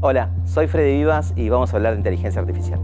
Hola, soy Freddy Vivas y vamos a hablar de inteligencia artificial.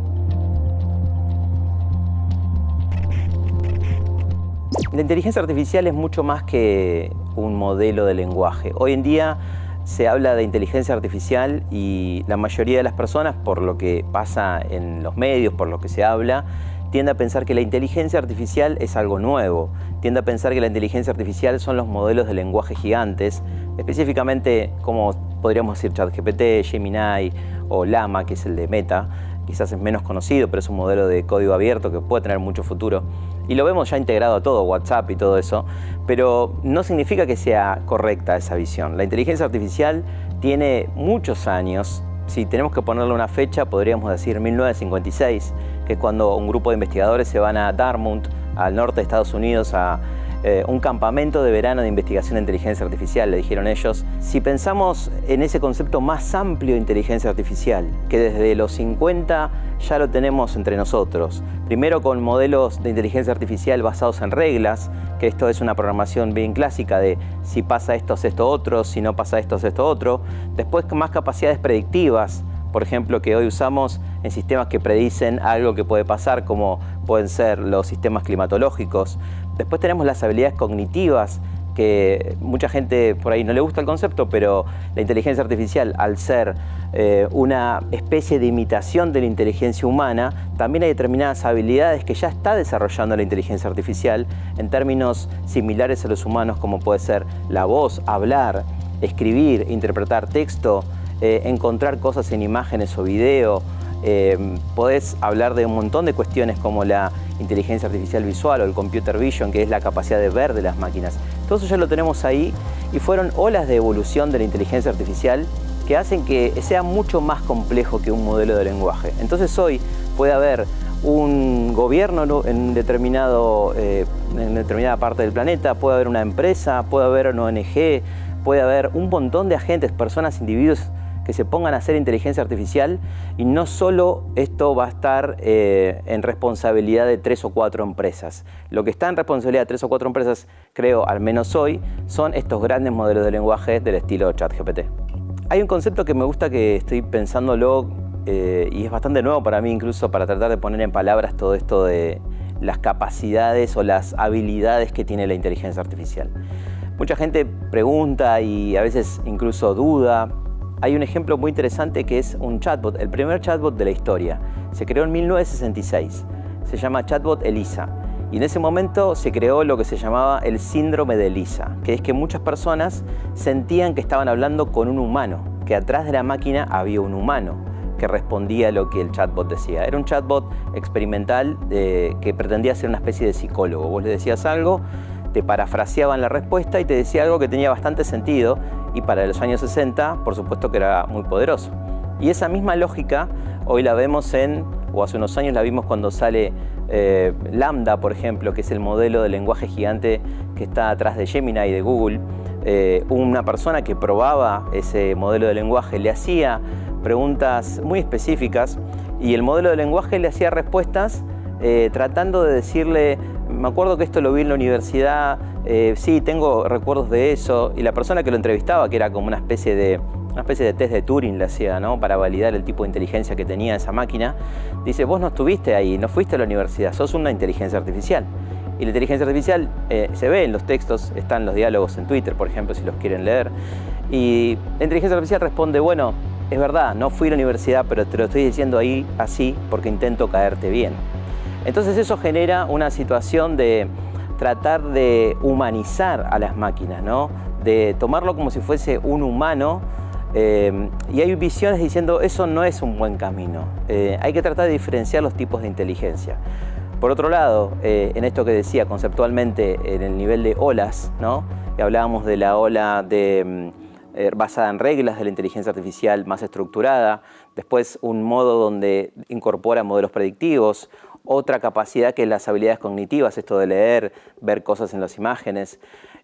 La inteligencia artificial es mucho más que un modelo de lenguaje. Hoy en día se habla de inteligencia artificial y la mayoría de las personas, por lo que pasa en los medios, por lo que se habla, tiende a pensar que la inteligencia artificial es algo nuevo. Tiende a pensar que la inteligencia artificial son los modelos de lenguaje gigantes, específicamente como podríamos decir ChatGPT, Gemini o Llama, que es el de Meta. Quizás es menos conocido, pero es un modelo de código abierto que puede tener mucho futuro. Y lo vemos ya integrado a todo, WhatsApp y todo eso, pero no significa que sea correcta esa visión. La inteligencia artificial tiene muchos años. Si tenemos que ponerle una fecha, podríamos decir 1956, que es cuando un grupo de investigadores se van a Dartmouth, al norte de Estados Unidos, a un campamento de verano de investigación de inteligencia artificial, le dijeron ellos. Si pensamos en ese concepto más amplio de inteligencia artificial, que desde los 50 ya lo tenemos entre nosotros, primero con modelos de inteligencia artificial basados en reglas, que esto es una programación bien clásica de si pasa esto es esto otro, si no pasa esto es esto otro, después más capacidades predictivas, por ejemplo, que hoy usamos en sistemas que predicen algo que puede pasar, como pueden ser los sistemas climatológicos. Después tenemos las habilidades cognitivas, que mucha gente por ahí no le gusta el concepto, pero la inteligencia artificial, al ser una especie de imitación de la inteligencia humana, también hay determinadas habilidades que ya está desarrollando la inteligencia artificial en términos similares a los humanos, como puede ser la voz, hablar, escribir, interpretar texto, encontrar cosas en imágenes o video. Podés hablar de un montón de cuestiones como la inteligencia artificial visual o el computer vision, que es la capacidad de ver de las máquinas. Todo eso ya lo tenemos ahí y fueron olas de evolución de la inteligencia artificial que hacen que sea mucho más complejo que un modelo de lenguaje. Entonces hoy puede haber un gobierno en determinada parte del planeta, puede haber una empresa, puede haber una ONG, puede haber un montón de agentes, personas, individuos que se pongan a hacer inteligencia artificial, y no solo esto va a estar en responsabilidad de 3 o 4 empresas. Lo que está en responsabilidad de 3 o 4 empresas, creo, al menos hoy, son estos grandes modelos de lenguaje del estilo ChatGPT. Hay un concepto que me gusta, que estoy pensándolo y es bastante nuevo para mí, incluso para tratar de poner en palabras todo esto de las capacidades o las habilidades que tiene la inteligencia artificial. Mucha gente pregunta y a veces incluso duda. Hay un ejemplo muy interesante que es un chatbot, el primer chatbot de la historia. Se creó en 1966, se llama chatbot Elisa. Y en ese momento se creó lo que se llamaba el síndrome de Elisa, que es que muchas personas sentían que estaban hablando con un humano, que atrás de la máquina había un humano que respondía a lo que el chatbot decía. Era un chatbot experimental que pretendía ser una especie de psicólogo. Vos le decías algo, te parafraseaban la respuesta y te decía algo que tenía bastante sentido, y para los años 60, por supuesto que era muy poderoso. Y esa misma lógica hoy la vemos o hace unos años la vimos cuando sale Lambda, por ejemplo, que es el modelo de lenguaje gigante que está atrás de Gemini y de Google. Una persona que probaba ese modelo de lenguaje le hacía preguntas muy específicas y el modelo de lenguaje le hacía respuestas tratando de decirle: me acuerdo que esto lo vi en la universidad, sí, tengo recuerdos de eso. Y la persona que lo entrevistaba, que era como una especie de test de Turing, le hacía, ¿no?, para validar el tipo de inteligencia que tenía esa máquina, dice: vos no estuviste ahí, no fuiste a la universidad, sos una inteligencia artificial. Y la inteligencia artificial se ve en los textos, están los diálogos en Twitter, por ejemplo, si los quieren leer. Y la inteligencia artificial responde: bueno, es verdad, no fui a la universidad, pero te lo estoy diciendo ahí así porque intento caerte bien. Entonces eso genera una situación de tratar de humanizar a las máquinas, ¿no?, de tomarlo como si fuese un humano, y hay visiones diciendo eso no es un buen camino. Hay que tratar de diferenciar los tipos de inteligencia. Por otro lado, en esto que decía conceptualmente, en el nivel de olas, ¿no?, que hablábamos de la ola basada en reglas de la inteligencia artificial más estructurada, después un modo donde incorpora modelos predictivos, otra capacidad que es las habilidades cognitivas, esto de leer, ver cosas en las imágenes.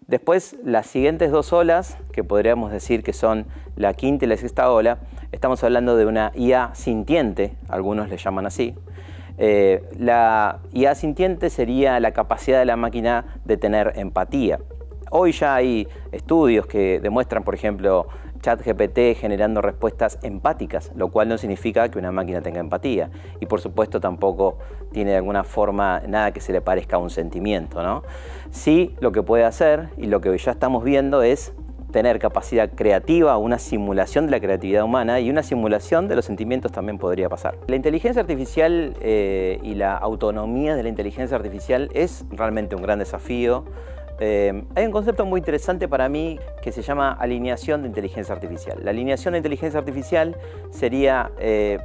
Después, las siguientes 2 olas, que podríamos decir que son la quinta y la sexta ola, estamos hablando de una IA sintiente, algunos le llaman así. La IA sintiente sería la capacidad de la máquina de tener empatía. Hoy ya hay estudios que demuestran, por ejemplo, ChatGPT generando respuestas empáticas, lo cual no significa que una máquina tenga empatía. Y por supuesto tampoco tiene de alguna forma nada que se le parezca a un sentimiento, ¿no? Sí, lo que puede hacer y lo que ya estamos viendo es tener capacidad creativa, una simulación de la creatividad humana y una simulación de los sentimientos también podría pasar. La inteligencia artificial y la autonomía de la inteligencia artificial es realmente un gran desafío. Hay un concepto muy interesante para mí que se llama alineación de inteligencia artificial. La alineación de inteligencia artificial sería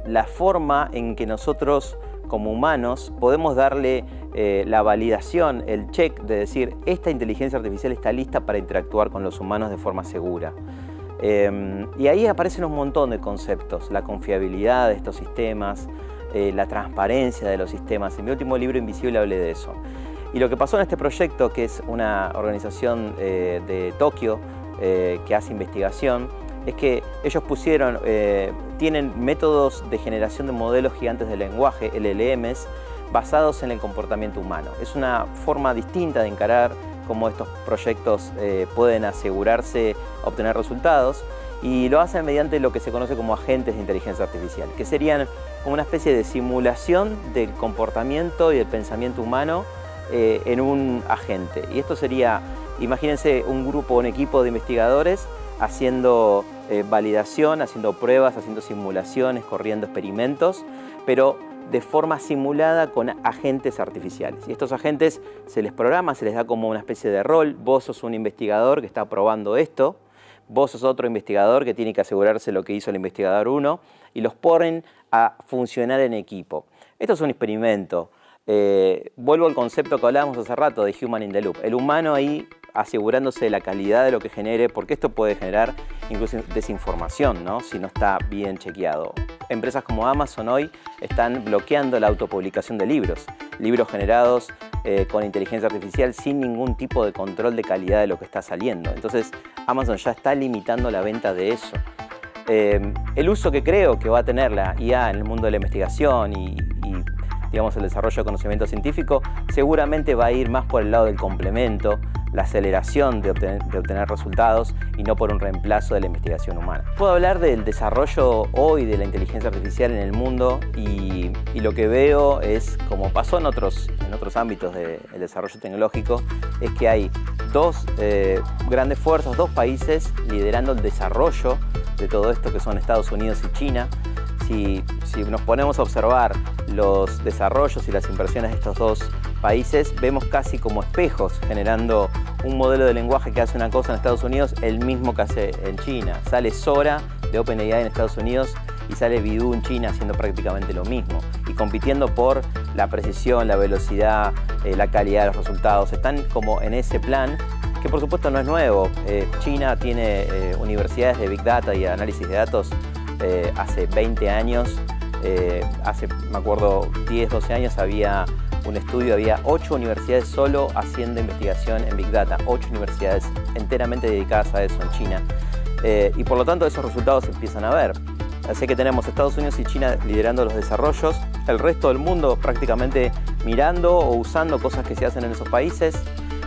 la forma en que nosotros como humanos podemos darle la validación, el check de decir esta inteligencia artificial está lista para interactuar con los humanos de forma segura. Y ahí aparecen un montón de conceptos, la confiabilidad de estos sistemas, la transparencia de los sistemas. En mi último libro Invisible hablé de eso. Y lo que pasó en este proyecto, que es una organización de Tokio que hace investigación, es que ellos tienen métodos de generación de modelos gigantes de lenguaje, LLMs, basados en el comportamiento humano. Es una forma distinta de encarar cómo estos proyectos pueden asegurarse obtener resultados, y lo hacen mediante lo que se conoce como agentes de inteligencia artificial, que serían como una especie de simulación del comportamiento y del pensamiento humano en un agente. Y esto sería, imagínense un grupo, un equipo de investigadores haciendo validación, haciendo pruebas, haciendo simulaciones, corriendo experimentos, pero de forma simulada con agentes artificiales. Y estos agentes se les programa, se les da como una especie de rol. Vos sos un investigador que está probando esto, vos sos otro investigador que tiene que asegurarse lo que hizo el investigador 1, y los ponen a funcionar en equipo. Esto es un experimento. Vuelvo al concepto que hablábamos hace rato de Human in the Loop. El humano ahí asegurándose de la calidad de lo que genere, porque esto puede generar incluso desinformación, ¿no? Si no está bien chequeado. Empresas como Amazon hoy están bloqueando la autopublicación de libros generados con inteligencia artificial sin ningún tipo de control de calidad de lo que está saliendo. Entonces Amazon ya está limitando la venta de eso. El uso que creo que va a tener la IA en el mundo de la investigación y digamos, el desarrollo de conocimiento científico seguramente va a ir más por el lado del complemento, la aceleración de obtener resultados y no por un reemplazo de la investigación humana. Puedo hablar del desarrollo hoy de la inteligencia artificial en el mundo y lo que veo es, como pasó en otros ámbitos del desarrollo tecnológico, es que hay dos grandes fuerzas, dos países liderando el desarrollo de todo esto, que son Estados Unidos y China. Si nos ponemos a observar los desarrollos y las inversiones de estos dos países, vemos casi como espejos, generando un modelo de lenguaje que hace una cosa en Estados Unidos, el mismo que hace en China. Sale Sora de OpenAI en Estados Unidos y sale Baidu en China haciendo prácticamente lo mismo y compitiendo por la precisión, la velocidad, la calidad de los resultados. Están como en ese plan, que por supuesto no es nuevo. China tiene universidades de Big Data y análisis de datos hace 20 años. Me acuerdo, 10, 12 años había un estudio, había 8 universidades solo haciendo investigación en Big Data, 8 universidades enteramente dedicadas a eso en China. Y por lo tanto esos resultados se empiezan a ver. Así que tenemos Estados Unidos y China liderando los desarrollos, el resto del mundo prácticamente mirando o usando cosas que se hacen en esos países.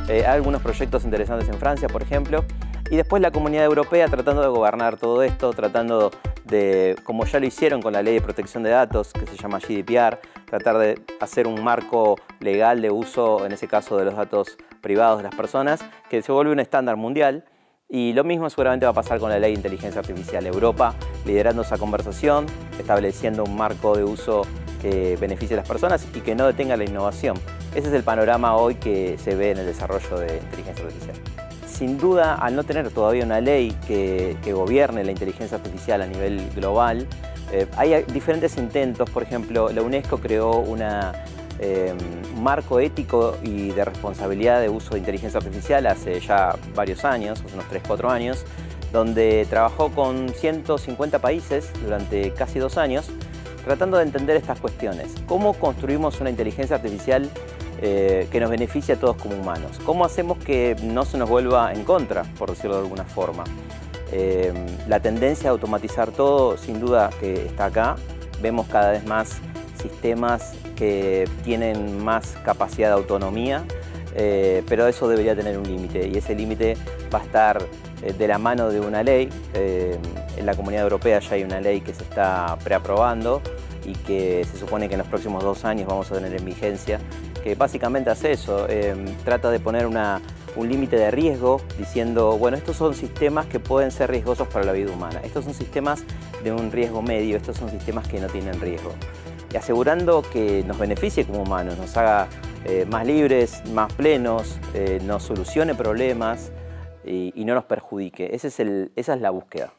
Hay algunos proyectos interesantes en Francia, por ejemplo. Y después la Comunidad Europea tratando de gobernar todo esto, tratando de, como ya lo hicieron con la Ley de Protección de Datos, que se llama GDPR, tratar de hacer un marco legal de uso, en ese caso de los datos privados de las personas, que se vuelve un estándar mundial. Y lo mismo seguramente va a pasar con la Ley de Inteligencia Artificial. Europa liderando esa conversación, estableciendo un marco de uso que beneficie a las personas y que no detenga la innovación. Ese es el panorama hoy que se ve en el desarrollo de inteligencia artificial. Sin duda, al no tener todavía una ley que gobierne la inteligencia artificial a nivel global, hay diferentes intentos. Por ejemplo, la UNESCO creó un marco ético y de responsabilidad de uso de inteligencia artificial hace ya varios años, unos 3-4 años, donde trabajó con 150 países durante casi 2 años, tratando de entender estas cuestiones. ¿Cómo construimos una inteligencia artificial que nos beneficie a todos como humanos? ¿Cómo hacemos que no se nos vuelva en contra, por decirlo de alguna forma? La tendencia a automatizar todo, sin duda que está acá. Vemos cada vez más sistemas que tienen más capacidad de autonomía, pero eso debería tener un límite, y ese límite va a estar de la mano de una ley. En la Comunidad Europea ya hay una ley que se está preaprobando y que se supone que en los próximos 2 años vamos a tener en vigencia, que básicamente hace eso, trata de poner un límite de riesgo diciendo, bueno, estos son sistemas que pueden ser riesgosos para la vida humana, estos son sistemas de un riesgo medio, estos son sistemas que no tienen riesgo, y asegurando que nos beneficie como humanos, nos haga más libres, más plenos, nos solucione problemas y no nos perjudique. Esa es la búsqueda.